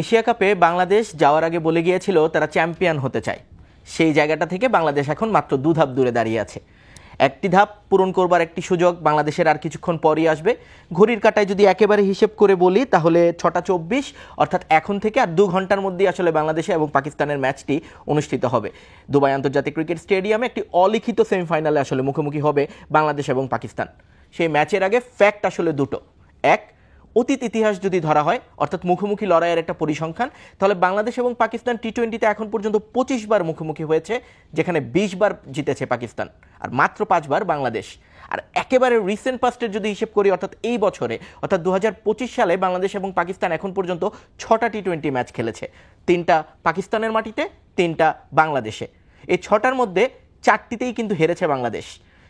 Asia কাপে বাংলাদেশ যাওয়ার আগে বলে গিয়েছিল তারা চ্যাম্পিয়ন হতে চায়। সেই জায়গাটা থেকে বাংলাদেশ এখন মাত্র 2 ধাপ দূরে দাঁড়িয়ে আছে। একটি ধাপ পূরণ করবার একটি সুযোগ বাংলাদেশের আর কিছুক্ষণ পরই আসবে। ঘড়ির কাঁটায় যদি একেবারে হিসেব করে বলি তাহলে 6টা 24, অর্থাৎ এখন থেকে আর 2 ঘন্টার মধ্যেই আসলে বাংলাদেশে এবং পাকিস্তানের ম্যাচটি অনুষ্ঠিত হবে। দুবাই আন্তর্জাতিক ক্রিকেট স্টেডিয়ামে একটি অলিখিত সেমিফাইনালে আসলে মুখোমুখি হবে বাংলাদেশ এবং পাকিস্তান। সেই ম্যাচের আগে ফ্যাক্ট আসলে দুটো। এক, অতীত ইতিহাস যদি ধরা হয়, অর্থাৎ মুখোমুখি লড়াইয়ের একটা পরিসংখ্যান, তাহলে বাংলাদেশ এবং পাকিস্তান টি-20তে এখন পর্যন্ত 25 বার মুখোমুখি হয়েছে, যেখানে 20 বার জিতেছে পাকিস্তান আর মাত্র 5 বার বাংলাদেশ। আর একেবারে রিসেন্ট পাস্টের যদি হিসেব করি, অর্থাৎ এই বছরে, অর্থাৎ 2025 সালে বাংলাদেশ এবং পাকিস্তান এখন পর্যন্ত 6টা টি-20 ম্যাচ খেলেছে। 3টা পাকিস্তানের মাটিতে, 3টা বাংলাদেশে। এই 6টার মধ্যে 4টিতেই কিন্তু হেরেছে বাংলাদেশ।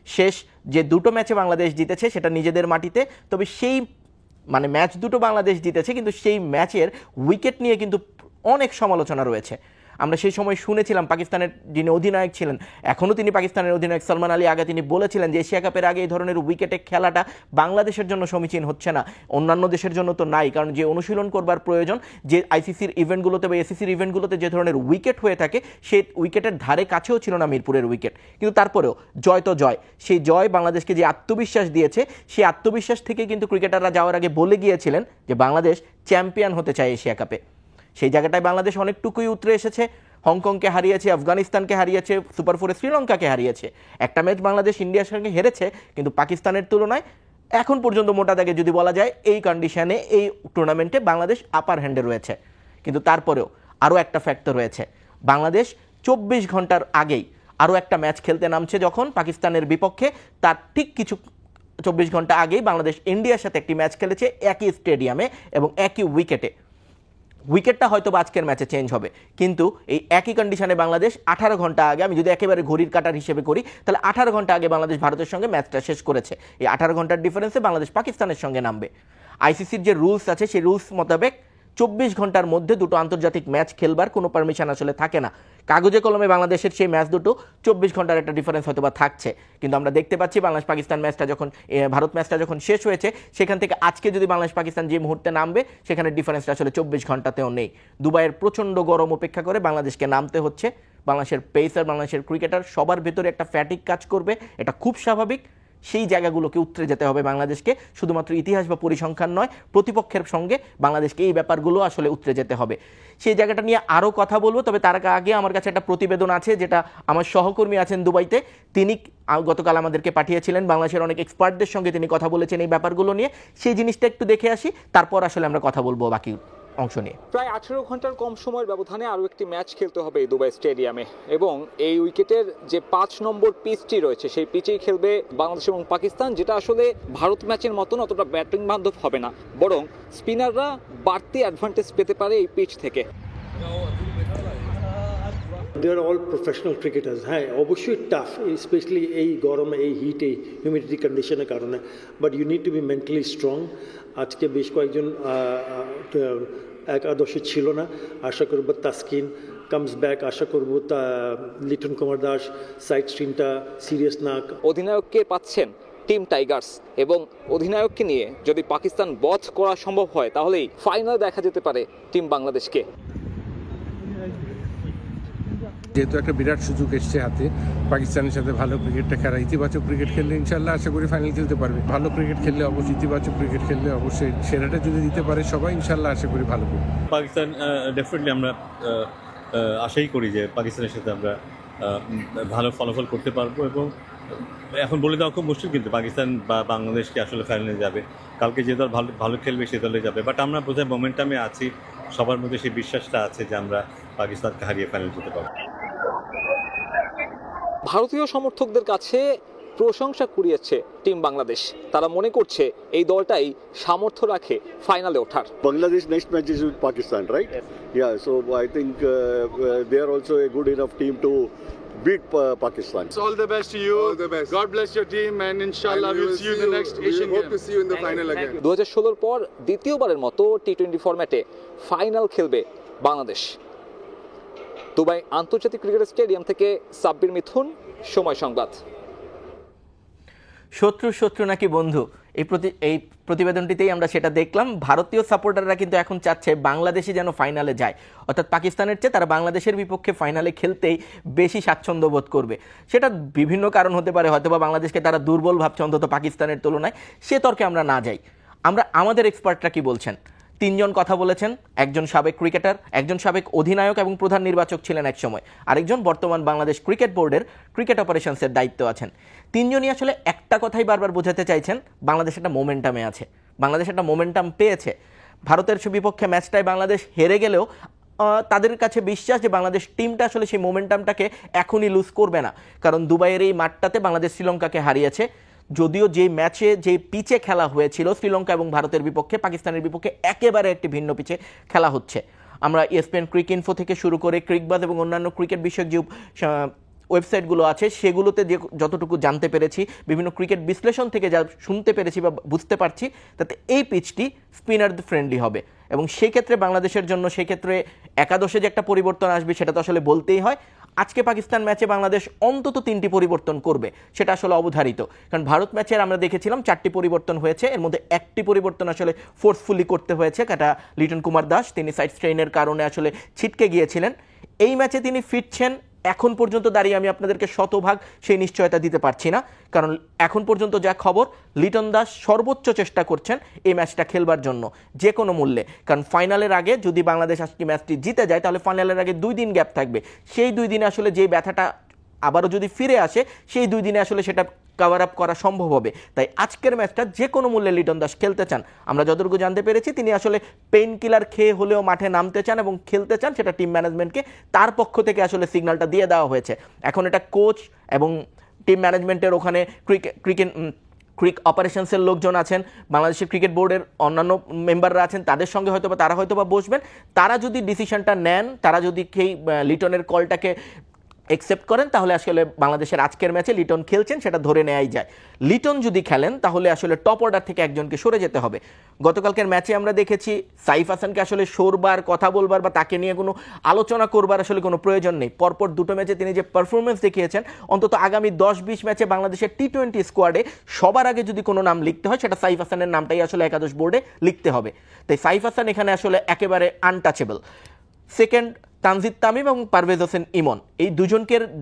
শেষ যে 2টো ম্যাচে বাংলাদেশ জিতেছে সেটা নিজেদের মাটিতে, তবে সেই ম্যাচ দুটো বাংলাদেশ জিতেছে, কিন্তু সেই ম্যাচের উইকেট নিয়ে কিন্তু অনেক সমালোচনা রয়েছে। আমরা সেই সময় শুনেছিলাম পাকিস্তানের যিনি অধিনায়ক ছিলেন, এখনও তিনি পাকিস্তানের অধিনায়ক সালমান আলী আগা, তিনি বলেছিলেন যে এশিয়া কাপের আগে এই ধরনের উইকেটে খেলাটা বাংলাদেশের জন্য সমীচীন হচ্ছে না, অন্যান্য দেশের জন্য তো নাই, কারণ যে অনুশীলন করবার প্রয়োজন, যে আইসিসির ইভেন্টগুলোতে বা এসিসির ইভেন্টগুলোতে যে ধরনের উইকেট হয়ে থাকে, সেই উইকেটের ধারে কাছেও ছিল না মিরপুরের উইকেট। কিন্তু তারপরেও জয় তো জয়, সেই জয় বাংলাদেশকে যে আত্মবিশ্বাস দিয়েছে, সেই আত্মবিশ্বাস থেকে কিন্তু ক্রিকেটাররা যাওয়ার আগে বলে গিয়েছিলেন যে বাংলাদেশ চ্যাম্পিয়ন হতে চায় এশিয়া কাপে। সেই জায়গাটায় বাংলাদেশ অনেকটুকুই উতরে এসেছে। হংকংকে হারিয়েছে, আফগানিস্তানকে হারিয়েছে, সুপার 4-এ শ্রীলঙ্কাকে হারিয়েছে। একটা ম্যাচ বাংলাদেশ ইন্ডিয়ার সঙ্গে হেরেছে, কিন্তু পাকিস্তানের তুলনায় এখন পর্যন্ত মোটা দাগে যদি বলা যায়, এই কন্ডিশনে এই টুর্নামেন্টে বাংলাদেশ আপার হ্যান্ডে রয়েছে। কিন্তু তারপরেও আরও একটা ফ্যাক্টর রয়েছে, বাংলাদেশ 24 ঘন্টার আগেই আরও একটা ম্যাচ খেলতে নামছে যখন পাকিস্তানের বিপক্ষে, তার ঠিক কিছু 24 ঘন্টা আগেই বাংলাদেশ ইন্ডিয়ার সাথে একটি ম্যাচ খেলেছে একই স্টেডিয়ামে এবং একই উইকেটে। উইকেটটা হয়তো আজকের ম্যাচে চেঞ্জ হবে, কিন্তু এই একই কন্ডিশনে বাংলাদেশ 18 ঘন্টা আগে, আমি যদি একেবারে ঘড়ির কাঁটার হিসেবে করি, তাহলে 18 ঘন্টা আগে বাংলাদেশ ভারতের সঙ্গে ম্যাচটা শেষ করেছে। এই 18 ঘন্টার ডিফারেন্সে বাংলাদেশ পাকিস্তানের সঙ্গে নামবে। আইসিসির যে রুলস আছে, সেই রুলস মোতাবেক 24 ঘন্টার মধ্যে দুটো আন্তর্জাতিক ম্যাচ খেলবার কোনো পারমিশন আসলে থাকে না। কাগজে কলমে বাংলাদেশের সেই ম্যাচ দুটো 24 ঘন্টার একটা ডিফারেন্স হয়তো বা থাকছে, কিন্তু আমরা দেখতে পাচ্ছি বাংলাদেশ পাকিস্তান ম্যাচটা যখন, ভারত ম্যাচটা যখন শেষ হয়েছে, সেখান থেকে আজকে যদি বাংলাদেশ পাকিস্তান যে মুহূর্তে নামবে, সেখানে ডিফারেন্সটা আসলে 24 ঘন্টাতেও নেই। দুবাইয়ের প্রচণ্ড গরম উপেক্ষা করে বাংলাদেশকে নামতে হচ্ছে। বাংলাদেশের পেসার, বাংলাদেশের ক্রিকেটার সবার ভেতরে একটা ফ্যাটিক কাজ করবে, এটা খুব স্বাভাবিক। সেই জায়গাগুলোকে উতরে যেতে হবে বাংলাদেশকে, শুধুমাত্র ইতিহাস বা পরিসংখ্যান নয়, প্রতিপক্ষের সঙ্গে বাংলাদেশকে এই ব্যাপারগুলো আসলে উতরে যেতে হবে। সেই জায়গাটা নিয়ে আরও কথা বলবো, তবে তার আগে আমার কাছে একটা প্রতিবেদন আছে, যেটা আমার সহকর্মী আছেন দুবাইতে, তিনি গতকাল আমাদেরকে পাঠিয়েছিলেন। বাংলাদেশের অনেক এক্সপার্টদের সঙ্গে তিনি কথা বলেছেন এই ব্যাপারগুলো নিয়ে। সেই জিনিসটা একটু দেখে আসি, তারপর আসলে আমরা কথা বলবো বাকি অংশ নিয়ে। প্রায় 18 ঘন্টার কম সময়ের ব্যবধানে আরও একটি ম্যাচ খেলতে হবে দুবাই স্টেডিয়ামে, এবং এই উইকেটের যে 5 নম্বর পিচটি রয়েছে, সেই পিচেই খেলবে বাংলাদেশ এবং পাকিস্তান, যেটা আসলে ভারত ম্যাচের মতন অতটা ব্যাটিং বান্ধব হবে না, বরং স্পিনাররা বাড়তি অ্যাডভান্টেজ পেতে পারে এই পিচ থেকে। They are all professional cricketers. হ্যাঁ, অবশ্যই টাফ, স্পেশালি এই গরমে, এই হিটে, হিউমিডিটি কন্ডিশনের কারণে, but you need to be mentally strong. আজকে বেশ কয়েকজন একাদশে ছিল না, আশা করব তাসকিন কামস ব্যাক, আশা করব লিটন কুমার দাস, সাইড স্ট্রিমটা সিরিয়াস না। অধিনায়ককে পাচ্ছেন টিম টাইগার্স, এবং অধিনায়ককে নিয়ে যদি পাকিস্তান বধ করা সম্ভব হয়, তাহলেই ফাইনাল দেখা যেতে পারে টিম বাংলাদেশকে। যেহেতু একটা বিরাট সুযোগ এসছে হাতে, পাকিস্তানের সাথে ভালো ক্রিকেটটা খেলা, ইতিবাচক ক্রিকেট খেললে ইনশাল্লাহ আশা করি ফাইনাল খেলতে পারবে। ভালো ক্রিকেট খেললে অবশ্যই, ইতিবাচক ক্রিকেট খেললে অবশ্যই সেরাটা যদি দিতে পারে সবাই, ইনশাল্লাহ আশা করি ভালো করবে পাকিস্তান। ডেফিনেটলি আমরা আশাই করি যে পাকিস্তানের সাথে আমরা ভালো ফলাফল করতে পারবো, এবং এখন বলে দেওয়া খুব মুশকিল, কিন্তু পাকিস্তান বা বাংলাদেশকে আসলে ফাইনালে যাবে। কালকে যে দল ভালো খেলবে সে দলে যাবে, বাট আমরা বোধহয় মোমেন্টামে আছি, সবার মধ্যে সেই বিশ্বাসটা আছে যে আমরা পাকিস্তানকে হারিয়ে ফাইনাল যেতে পারবো। ভারতীয় সমর্থকদের কাছে প্রশংসা কুড়িয়েছে টিম বাংলাদেশ। তারা মনে করছে এই দলটাই সামর্থ্য রাখে ফাইনালে ওঠার। Bangladesh next match is with Pakistan, right? Yeah, so I think they are also a good enough team to beat Pakistan. All the best to you. All the best. God bless your team, and inshallah we'll see you in the next Asian Games. Hope to see you in the final again. 2016 পর দ্বিতীয়বারের মতো টি-20 ফরম্যাটে final খেলবে Bangladesh. Dubai আন্তর্জাতিক cricket stadium থেকে সাব্বির মিথুন, সময় সংবাদ। শত্রু শত্রু নাকি বন্ধু, এই প্রতিবেদনটিতেই আমরা সেটা দেখলাম। ভারতীয় সাপোর্টাররা কিন্তু এখন চাচ্ছে বাংলাদেশই যেন ফাইনালে যায়, অর্থাৎ পাকিস্তানের চেয়ে তারা বাংলাদেশের বিপক্ষে ফাইনালে খেলতেই বেশি স্বাচ্ছন্দ্য বোধ করবে। সেটা বিভিন্ন কারণ হতে পারে, হয়তোবা বাংলাদেশকে তারা দুর্বল ভাবছে অন্তত পাকিস্তানের তুলনায়। সে তর্কে আমরা না যাই। আমরা আমাদের এক্সপার্টরা কি বলছেন, 3 জন কথা বলেছেন। একজন সাবেক ক্রিকেটার, একজন সাবেক অধিনায়ক এবং প্রধান নির্বাচক ছিলেন একসময়, আরেকজন বর্তমান বাংলাদেশ ক্রিকেট বোর্ডের ক্রিকেট অপারেশনসের দায়িত্ব আছেন। 3 জনই আসলে একটা কথাই বারবার বোঝাতে চাইছেন, বাংলাদেশ একটা মোমেন্টামে আছে, বাংলাদেশ একটা মোমেন্টাম পেয়েছে। ভারতের বিপক্ষে ম্যাচটায় বাংলাদেশ হেরে গেলেও তাদের কাছে বিশ্বাস যে বাংলাদেশ টিমটা আসলে সেই মোমেন্টামটাকে এখনই লুজ করবে না, কারণ দুবাইয়ের এই মাঠটাতে বাংলাদেশ শ্রীলঙ্কাকে হারিয়েছে। যদিও যে ম্যাচে যে পিচে খেলা হয়েছিল শ্রীলঙ্কা এবং ভারতের বিপক্ষে, পাকিস্তানের বিপক্ষে একেবারে একটি ভিন্ন পিচে খেলা হচ্ছে। আমরা ESPN ক্রিক ইনফো থেকে শুরু করে ক্রিকবাজ এবং অন্যান্য ক্রিকেট বিষয়ক যে ওয়েবসাইটগুলো আছে সেগুলোতে যে যতটুকু জানতে পেরেছি, বিভিন্ন ক্রিকেট বিশ্লেষণ থেকে যা শুনতে পেরেছি বা বুঝতে পারছি, তাতে এই পিচটি স্পিনার ফ্রেন্ডলি হবে এবং সেই ক্ষেত্রে বাংলাদেশের জন্য সেই ক্ষেত্রে একাদশে যে একটা পরিবর্তন আসবে সেটা তো আসলে বলতেই হয়। আজকে পাকিস্তান ম্যাচে বাংলাদেশ অন্তত 3টি পরিবর্তন করবে, সেটা আসলে অবধারিত। কারণ ভারত ম্যাচের আমরা দেখেছিলাম 4টি পরিবর্তন হয়েছে, এর মধ্যে একটি পরিবর্তন আসলে ফোর্সফুলি করতে হয়েছে, কাটা লিটন কুমার দাস, তিনি সাইড স্ট্রেইনের কারণে আসলে ছিটকে গিয়েছিলেন। এই ম্যাচে তিনি ফিরছেন, এখন পর্যন্ত দাঁড়িয়ে আমি আপনাদেরকে শতভাগ সেই নিশ্চয়তা দিতে পারছি না, কারণ এখন পর্যন্ত যা খবর লিটন দাস সর্বোচ্চ চেষ্টা করছেন এই ম্যাচটা খেলবার জন্য যে কোনো মূল্যে। কারণ ফাইনালের আগে যদি বাংলাদেশ আজকে ম্যাচটি জিতে যায় তাহলে ফাইনালের আগে 2 দিন গ্যাপ থাকবে, সেই 2 দিনে আসলে যে ব্যথাটা আবারও যদি ফিরে আসে সেই 2 দিনে আসলে সেটা কভার আপ করা সম্ভব হবে। তাই আজকের ম্যাচটা যে কোনো মূল্যে লিটন দাস খেলতে চান। আমরা যতটুকু জানতে পেরেছি তিনি আসলে পেইন কিলার খেয়ে হলেও মাঠে নামতে চান এবং খেলতে চান, সেটা টিম ম্যানেজমেন্টকে তার পক্ষ থেকে আসলে সিগন্যালটা দিয়ে দেওয়া হয়েছে। এখন এটা কোচ এবং টিম ম্যানেজমেন্টের ওখানে ক্রিক অপারেশনসের লোকজন আছেন, বাংলাদেশের ক্রিকেট বোর্ডের অন্যান্য মেম্বাররা আছেন, তাদের সঙ্গে তারা হয়তোবা বসবেন। তারা যদি ডিসিশনটা নেন, তারা যদি সেই লিটনের কলটাকে একসেপ্ট করেন, তাহলে আসলে বাংলাদেশের আজকের ম্যাচে লিটন খেলছেন সেটা ধরে নেওয়াই যায়। লিটন যদি খেলেন তাহলে আসলে টপ অর্ডার থেকে একজনকে সরে যেতে হবে। গতকালকের ম্যাচে আমরা দেখেছি সাইফ হাসানকে আসলে সরবার, কথা বলবার বা তাকে নিয়ে কোনো আলোচনা করবার আসলে কোনো প্রয়োজন নেই। পরপর 2টো ম্যাচে তিনি যে পারফরমেন্স দেখিয়েছেন, অন্তত আগামী 10-20 ম্যাচে বাংলাদেশের T20 স্কোয়াডে সবার আগে যদি কোনো নাম লিখতে হয় সেটা সাইফ হাসানের নামটাই আসলে একাদশ বোর্ডে লিখতে হবে। তাই সাইফ হাসান এখানে আসলে একেবারে আনটাচেবল। সেকেন্ড তানজিদ তামিম এবং পারভেজ হোসেন ইমন, এই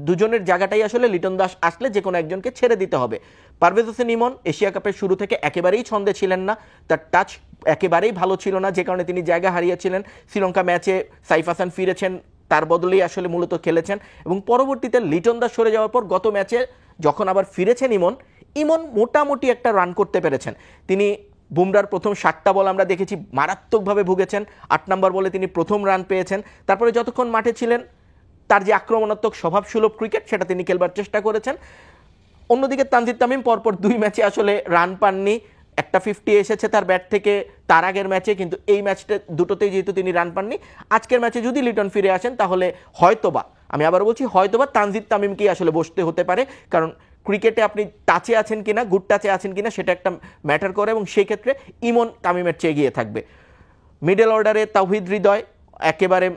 দুজনের জায়গাটাই আসলে লিটন দাস আসলে যে কোনো একজনকে ছেড়ে দিতে হবে। পারভেজ হোসেন ইমন এশিয়া কাপের শুরু থেকে একেবারেই ছন্দে ছিলেন না, তার টাচ একেবারেই ভালো ছিল না, যে কারণে তিনি জায়গা হারিয়েছিলেন। শ্রীলঙ্কা ম্যাচে সাইফ হাসান ফিরেছেন, তার বদলেই আসলে মূলত খেলেছেন এবং পরবর্তীতে লিটন দাস সরে যাওয়ার পর গত ম্যাচে যখন আবার ফিরেছেন ইমন মোটামুটি একটা রান করতে পেরেছেন। তিনি বুমরার প্রথম 7টা বল আমরা দেখেছি মারাত্মকভাবে ভুগেছেন, 8 নম্বর বলে তিনি প্রথম রান পেয়েছেন। তারপরে যতক্ষণ মাঠে ছিলেন তার যে আক্রমণাত্মক স্বভাবসুলভ ক্রিকেট সেটা তিনি খেলবার চেষ্টা করেছেন। অন্যদিকে তানজিদ তামিম পরপর 2 ম্যাচে আসলে রান পাননি, একটা 50 এসেছে তার ব্যাট থেকে তার আগের ম্যাচে, কিন্তু এই ম্যাচটা দুটোতেই যেহেতু তিনি রান পাননি, আজকের ম্যাচে যদি লিটন ফিরে আসেন তাহলে হয়তোবা, আমি আবার বলছি হয়তোবা তানজিদ তামিমকেই আসলে বসতে হতে পারে। কারণ ক্রিকেটে আপনি টাচে আছেন কিনা, গুড টাচে আছেন কিনা সেটা একটা ম্যাটার করে এবং সেই ক্ষেত্রে ইমন তামিমের চেয়ে এগিয়ে থাকবে। মিডল অর্ডারে তাওহিদ হৃদয় একেবারে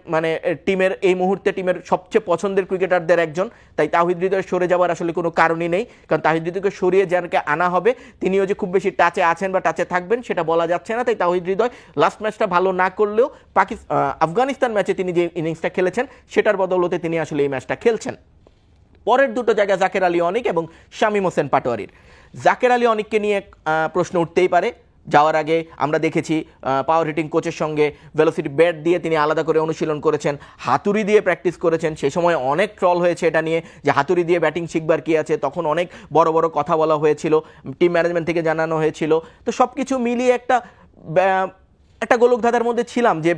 টিমের এই মুহূর্তে টিমের সবচেয়ে পছন্দের ক্রিকেটারদের একজন, তাই তাওহিদ হৃদয় সরে যাওয়ার আসলে কোনো কারণই নেই। কারণ তাওহিদ হৃদয়কে সরিয়ে যাকে আনা হবে তিনিও যে খুব বেশি টাচে আছেন বা টাচে থাকবেন সেটা বলা যাচ্ছে না। তাই তাওহিদ হৃদয় লাস্ট ম্যাচটা ভালো না করলেও আফগানিস্তান ম্যাচে তিনি যে ইনিংসটা খেলেছেন সেটার বদৌলতে তিনি আসলে এই ম্যাচটা খেলছেন। পরের 2টো জায়গা জাকের আলী অনিক এবং শামীম হোসেন পাটোয়ারির। জাকের আলী অনিককে নিয়ে প্রশ্ন উঠতেই পারে। যাওয়ার আগে আমরা দেখেছি পাওয়ার হিটিং কোচের সঙ্গে ভেলোসিটি ব্যাট দিয়ে তিনি আলাদা করে অনুশীলন করেছেন, হাতুড়ি দিয়ে প্র্যাকটিস করেছেন। সেই সময় অনেক ট্রল হয়েছে এটা নিয়ে যে হাতুড়ি দিয়ে ব্যাটিং শিখবার কি আছে, তখন অনেক বড় বড় কথা বলা হয়েছিল, টিম ম্যানেজমেন্ট থেকে জানানো হয়েছিল। তো সব কিছু মিলিয়ে একটা গোলকধাঁধার মধ্যে ছিলাম যে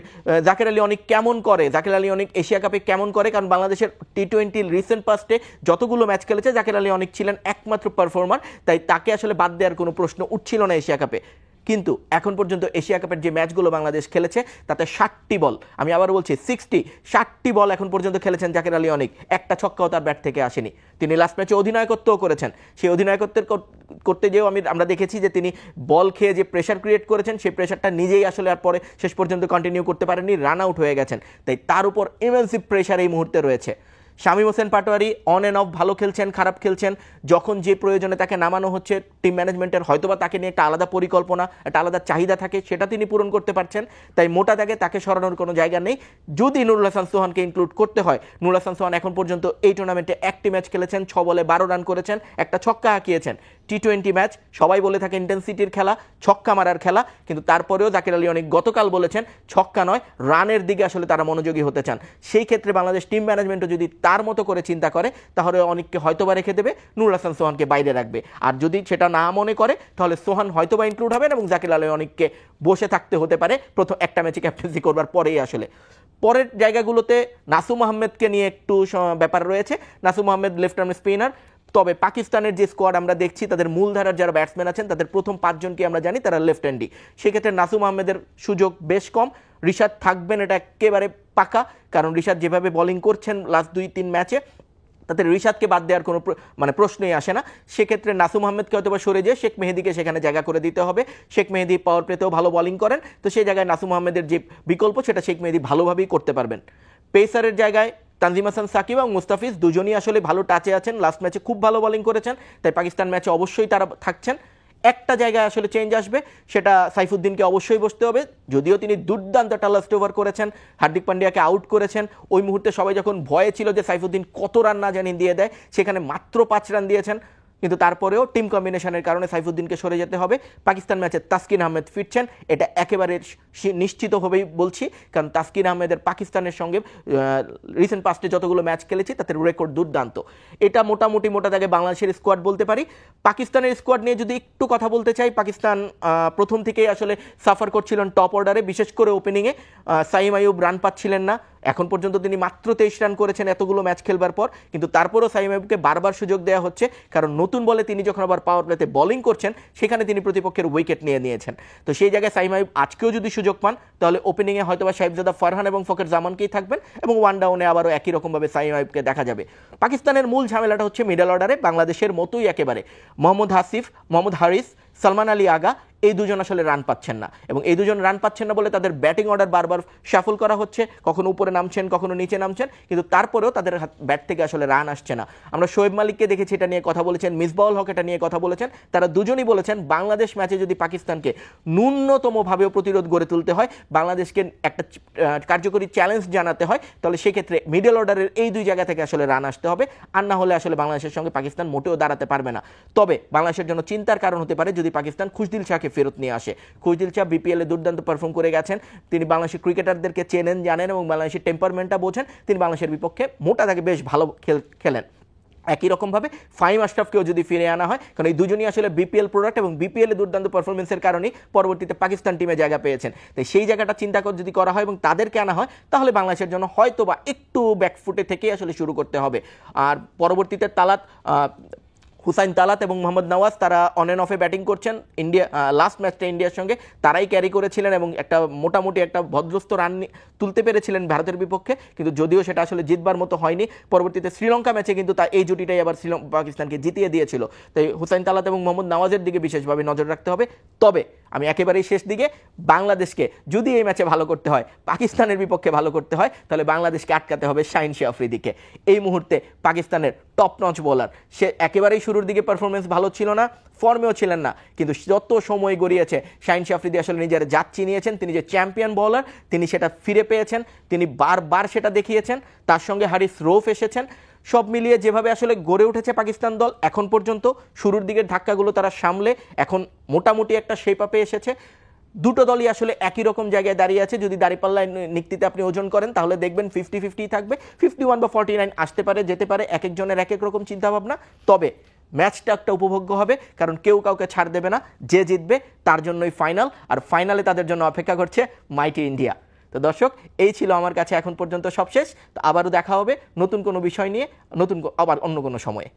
জাকের আলী অনিক কেমন করে, জাকের আলী অনিক এশিয়া কাপে কেমন করে। কারণ বাংলাদেশের T20 রিসেন্ট পাস্টে যতগুলো ম্যাচ খেলেছে জাকের আলী অনিক ছিলেন একমাত্র পারফর্মার, তাই তাকে আসলে বাদ দেওয়ার কোনো প্রশ্ন উঠছিল না এশিয়া কাপে। কিন্তু এখন পর্যন্ত এশিয়া কাপের যে ম্যাচগুলো বাংলাদেশ খেলেছে তাতে 60টি বল, আমি আবার বলছি 60টি বল এখন পর্যন্ত খেলেছেন জাকের আলী অনিক, একটা ছক্কাও তার ব্যাট থেকে আসেনি। তিনি লাস্ট ম্যাচে অধিনায়কত্বও করেছেন, সেই অধিনায়কত্বের করতে যেও আমরা দেখেছি যে তিনি বল খেয়ে যে প্রেশার ক্রিয়েট করেছেন সেই প্রেশারটা নিজেই আসলে আর পরে শেষ পর্যন্ত কন্টিনিউ করতে পারেননি, রান আউট হয়ে গেছেন। তাই তার উপর ইমেন্সিভ প্রেশার এই মুহূর্তে রয়েছে। Shamim Hossain Patwari on and off ভালো খেলছেন, খারাপ খেলছেন, যখন যে প্রয়োজনে তাকে নামানো হচ্ছে টিম ম্যানেজমেন্টের হয়তোবা তাকে নিয়ে একটা আলাদা পরিকল্পনা, একটা আলাদা চাহিদা থাকে, সেটা তিনি পূরণ করতে পারছেন। তাই মোটা দাগে তাকে সরানোর কোনো জায়গা নেই। যদি নুরুল হাসান সোহানকে ইনক্লুড করতে হয়, নুরুল হাসান সোহান এখন পর্যন্ত এই টুর্নামেন্টে একটি ম্যাচ খেলেছেন, 6 বলে 12 রান করেছেন, একটা ছক্কা হাঁকিয়েছেন। টি20 ম্যাচ, সবাই বলে থাকে ইন্টেন্সিটির খেলা, ছক্কা মারার খেলা, কিন্তু তারপরেও জাকির আলী অনেক গতকাল বলেছেন ছক্কা নয়, রানের দিকে আসলে তারা মনোযোগী হতে চান। সেই ক্ষেত্রে বাংলাদেশ টিম ম্যানেজমেন্টও যদি তার মতো করে চিন্তা করে, তাহলে অনেককে হয়তোবা রেখে দেবে, নুরুল হাসান সোহানকে বাইরে রাখবে। আর যদি সেটা না মনে করে, তাহলে সোহান হয়তোবা ইনক্লুড হবেন এবং জাকির আলী অনেককে বসে থাকতে হতে পারে প্রথম একটা ম্যাচে ক্যাপ্টেন্সি করবার পরেই। আসলে পরের জায়গাগুলোতে নাসুম আহমেদকে নিয়ে একটু ব্যাপার রয়েছে। Nasum Ahmed left arm spinner, তবে পাকিস্তানের যে স্কোয়াড আমরা দেখছি, তাদের মূলধারার যারা ব্যাটসম্যান আছেন তাদের প্রথম 5 জনকে আমরা জানি তারা লেফট হ্যান্ডি। সেক্ষেত্রে নাসুম আহমেদের সুযোগ বেশ কম। রিশাদ থাকবেন এটা একেবারে পাকা, কারণ রিশাদ যেভাবে বোলিং করছেন লাস্ট 2-3 ম্যাচে, তাতে রিশাদকে বাদ দেওয়ার কোনো প্রশ্নই আসে না। সেক্ষেত্রে নাসুম আহমেদকে হয়তো বা সরে যেয়ে শেখ মেহেদিকে সেখানে জায়গা করে দিতে হবে। শেখ মেহেদি পাওয়ার প্লেতেও ভালো বোলিং করেন, তো সেই জায়গায় নাসুম আহমেদের যে বিকল্প সেটা শেখ মেহেদি ভালোভাবেই করতে পারবেন। পেসারের জায়গায় তানজিম হাসান সাকিব এবং মুস্তাফিজ দুজনই আসলে ভালো টাচে আছেন, লাস্ট ম্যাচে খুব ভালো বোলিং করেছেন, তাই পাকিস্তান ম্যাচে অবশ্যই তারা থাকছেন। একটা জায়গায় আসলে চেঞ্জ আসবে, সেটা সাইফুদ্দিনকে অবশ্যই বসতে হবে। যদিও তিনি দুর্দান্ত একটা লাস্ট ওভার করেছেন, হার্দিক পান্ডিয়াকে আউট করেছেন, ওই মুহূর্তে সবাই যখন ভয়ে ছিল যে সাইফুদ্দিন কত রান না জানি দিয়ে দেয়, সেখানে মাত্র 5 রান দিয়েছেন, কিন্তু তারপরেও টিম কম্বিনেশনের কারণে সাইফুদ্দিনকে সরে যেতে হবে। পাকিস্তান ম্যাচে তাসকিন আহমেদ ফিরছেন, এটা একেবারে নিশ্চিতভাবেই বলছি, কারণ তাসকিন আহমেদের পাকিস্তানের সঙ্গে রিসেন্ট পাস্টে যতগুলো ম্যাচ খেলেছি তাতে রেকর্ড দুর্দান্ত। এটা মোটামুটি মোটা জায়গায় বাংলাদেশের স্কোয়াড বলতে পারি। পাকিস্তানের স্কোয়াড নিয়ে যদি একটু কথা বলতে চাই, পাকিস্তান প্রথম থেকেই আসলে সাফার করছিলেন টপ অর্ডারে, বিশেষ করে ওপেনিংয়ে সাইম আইয়ুব রান পাচ্ছিলেন না। এখন পর্যন্ত তিনি মাত্র 23 রান করেছেন এতগুলো ম্যাচ খেলবার পর, কিন্তু তারপরও সাইম আইয়ুবকে বারবার সুযোগ দেওয়া হচ্ছে, কারণ নতুন বলে তিনি যখন আবার পাওয়ার প্লেতে বোলিং করছেন, সেখানে তিনি প্রতিপক্ষের উইকেট নিয়েছেন। তো সেই জায়গায় সাইম আইয়ুব আজকেও যদি সুযোগ পান, তাহলে ওপেনিংয়ে হয়তোবা সাহেবজাদা ফারহান এবং ফখর জামানকেই থাকবেন, এবং ওয়ান ডাউনে আবারও একই রকমভাবে সাইম আইয়ুবকে দেখা যাবে। পাকিস্তানের মূল ঝামেলাটা হচ্ছে মিডল অর্ডারে, বাংলাদেশের মতোই একেবারে মোহাম্মদ হাসিফ, মোহাম্মদ হারিস, সালমান আলী আগা, এই দুজন আসলে রান পাচ্ছেন না, এবং এই দুজন রান পাচ্ছেন না বলে তাদের ব্যাটিং অর্ডার বারবার শাফল করা হচ্ছে, কখনো উপরে নামছেন, কখনো নিচে নামছেন, কিন্তু তারপরেও তাদের ব্যাট থেকে আসলে রান আসছে না। আমরা শোয়েব মালিককে দেখেছি এটা নিয়ে কথা বলেছেন, মিসবাউল হক এটা নিয়ে কথা বলেছেন, তারা দুজনই বলেছেন বাংলাদেশ ম্যাচে যদি পাকিস্তানকে ন্যূনতমভাবেও প্রতিরোধ গড়ে তুলতে হয়, বাংলাদেশকে একটা কার্যকরী চ্যালেঞ্জ জানাতে হয়, তাহলে সেক্ষেত্রে মিডল অর্ডারের এই দুই জায়গা থেকে আসলে রান আসতে হবে, আর না হলে আসলে বাংলাদেশের সঙ্গে পাকিস্তান মোটেও দাঁড়াতে পারবে না। তবে বাংলাদেশের জন্য চিন্তার কারণ হতে পারে যদি পাকিস্তান খুশদিল শাহকে ফেরত নিয়ে আসে। খুশদিল শাহ বিপিএল এ দুর্দান্ত পারফর্ম করে গেছেন, তিনি বাংলাদেশের ক্রিকেটারদেরকে চেনেন, জানেন এবং বাংলাদেশের টেম্পারমেন্টটা বোঝেন, তিনি বাংলাদেশের বিপক্ষে মোটা দাগে বেশ ভালো খেলেন। একই রকমভাবে ফাহিম আশরাফকেও যদি ফিরে আনা হয়, কারণ এই দুজনই আসলে বিপিএল প্রোডাক্ট এবং বিপিএল এ দুর্দান্ত পারফরমেন্সের কারণেই পরবর্তীতে পাকিস্তান টিমে জায়গা পেয়েছেন। তাই সেই জায়গাটা চিন্তা করে যদি করা হয় এবং তাদেরকে আনা হয়, তাহলে বাংলাদেশের জন্য হয়তো বা একটু ব্যাকফুটে থেকেই আসলে শুরু করতে হবে। আর পরবর্তীতে হুসাইন তালাত এবং মোহাম্মদ নওয়াজ তারা অন অ্যান্ড অফে ব্যাটিং করছেন। ইন্ডিয়া লাস্ট ম্যাচটা ইন্ডিয়ার সঙ্গে তারাই ক্যারি করেছিলেন এবং একটা মোটামুটি একটা ভদ্রস্থ রান তুলতে পেরেছিলেন ভারতের বিপক্ষে, কিন্তু যদিও সেটা আসলে জিতবার মতো হয়নি। পরবর্তীতে শ্রীলঙ্কা ম্যাচে কিন্তু এই জুটিটাই আবার পাকিস্তানকে জিতিয়ে দিয়েছিল। তাই হুসাইন তালাত এবং মোহাম্মদ নওয়াজের দিকে বিশেষভাবে নজর রাখতে হবে। তবে আমি একেবারেই শেষ দিকে বাংলাদেশকে যদি এই ম্যাচে ভালো করতে হয়, পাকিস্তানের বিপক্ষে ভালো করতে হয়, তাহলে বাংলাদেশকে আটকাতে হবে শাহিন শাহ আফ্রিদিকে। এই মুহূর্তে পাকিস্তানের টপ নচ বোলার, সে একেবারেই শুরুর দিকে পারফরমেন্স ভালো ছিল না, ফর্মেও ছিলেন না, কিন্তু যত সময় গড়িয়েছে শাহিন শাহ আফ্রিদি আসলে নিজের জাত চিনিয়েছেন। তিনি যে চ্যাম্পিয়ন বোলার, তিনি সেটা ফিরে পেয়েছেন, তিনি বারবার সেটা দেখিয়েছেন। তার সঙ্গে হারিস রৌফ এসেছেন। সব মিলিয়ে যেভাবে আসলে গড়ে উঠেছে পাকিস্তান দল এখন পর্যন্ত, শুরুর দিকের ধাক্কাগুলো তারা সামলে এখন মোটামুটি একটা শেপ আপে এসেছে। দুটো দলই আসলে একই রকম জায়গায় দাঁড়িয়ে আছে। যদি দাঁড়িপাল্লায় নিক্তিতে আপনি ওজন করেন, তাহলে দেখবেন 50-50 থাকবে, 51 বা 49 আসতে পারে, যেতে পারে, এক একজনের এক এক রকম চিন্তাভাবনা। তবে ম্যাচটা একটা উপভোগ্য হবে, কারণ কেউ কাউকে ছাড় দেবে না, যে জিতবে তার জন্যই ফাইনাল, আর ফাইনালে তাদের জন্য অপেক্ষা করছে মাইটি ইন্ডিয়া। তো দর্শক, এই ছিল আমার কাছে এখন পর্যন্ত সবশেষ। তো আবারও দেখা হবে নতুন কোনো বিষয় নিয়ে, আবার অন্য কোনো সময়ে।